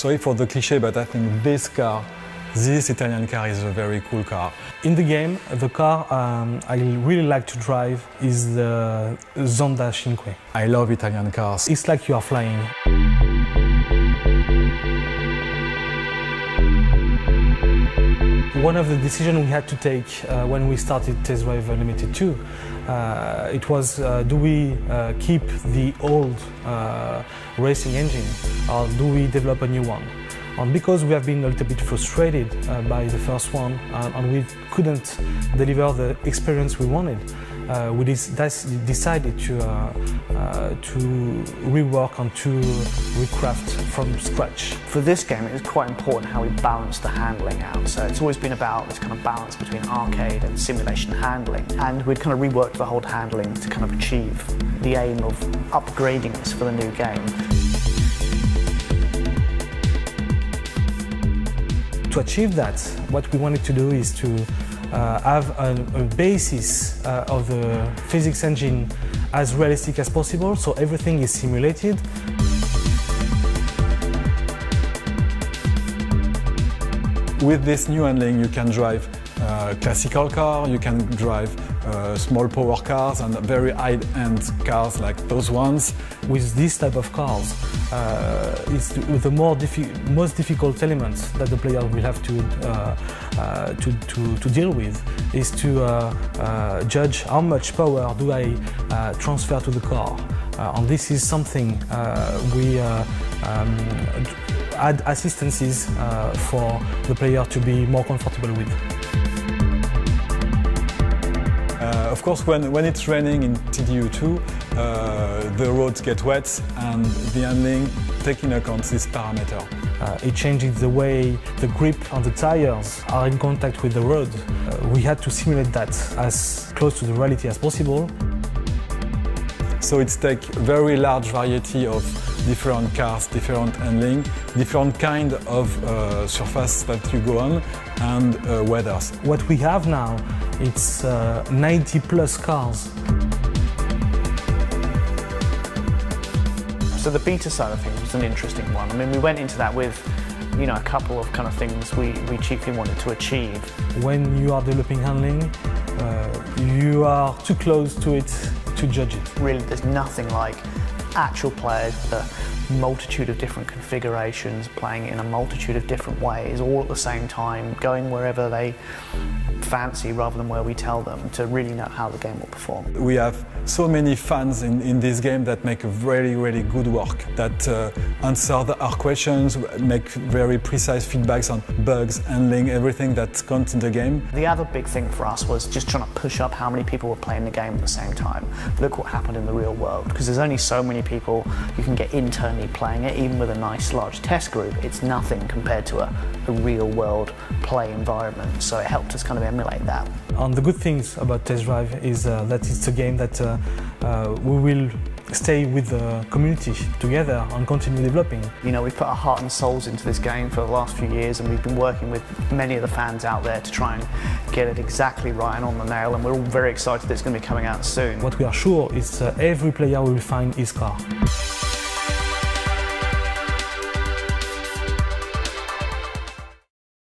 Sorry for the cliché, but I think this Italian car is a very cool car. In the game, the car I really like to drive is the Zonda Cinque. I love Italian cars. It's like you are flying. One of the decisions we had to take when we started Test Drive Unlimited 2, it was do we keep the old racing engine or do we develop a new one? And because we have been a little bit frustrated by the first one and we couldn't deliver the experience we wanted, we decided to rework and to recraft from scratch. For this game, it was quite important how we balanced the handling out. So it's always been about this kind of balance between arcade and simulation handling. And we'd kind of reworked the whole handling to kind of achieve the aim of upgrading this for the new game. To achieve that, what we wanted to do is to have a basis of the physics engine as realistic as possible, so everything is simulated. With this new handling, you can drive classical car, you can drive small power cars and very high-end cars like those ones. With this type of cars, it's the most difficult elements that the player will have to deal with is to judge how much power do I transfer to the car. And this is something we add assistances for the player to be more comfortable with. Of course, when it's raining in TDU2, the roads get wet and the handling taking account this parameter. It changes the way the grip and the tires are in contact with the road. We had to simulate that as close to the reality as possible. So it's take very large variety of different cars, different handling, different kind of surface that you go on and weathers. What we have now, it's 90 plus cars. So the beta side of things was an interesting one. I mean, we went into that with, you know, a couple of kind of things we chiefly wanted to achieve. When you are developing handling, you are too close to it to judge it. Really, there's nothing like actual players with a multitude of different configurations, playing it in a multitude of different ways, all at the same time, going wherever they fancy rather than where we tell them, to really know how the game will perform. We have so many fans in this game that make a really, really good work, that answer our questions, make very precise feedbacks on bugs, handling, everything that counts in the game. The other big thing for us was just trying to push up how many people were playing the game at the same time. Look what happened in the real world, because there's only so many people you can get internally playing it, even with a nice large test group. It's nothing compared to a real world play environment, so it helped us kind of emulate that. And the good things about Test Drive is that it's a game that we will stay with the community together and continue developing. You know, we've put our heart and souls into this game for the last few years, and we've been working with many of the fans out there to try and get it exactly right and on the nail, and we're all very excited that it's going to be coming out soon. What we are sure is every player will find his car.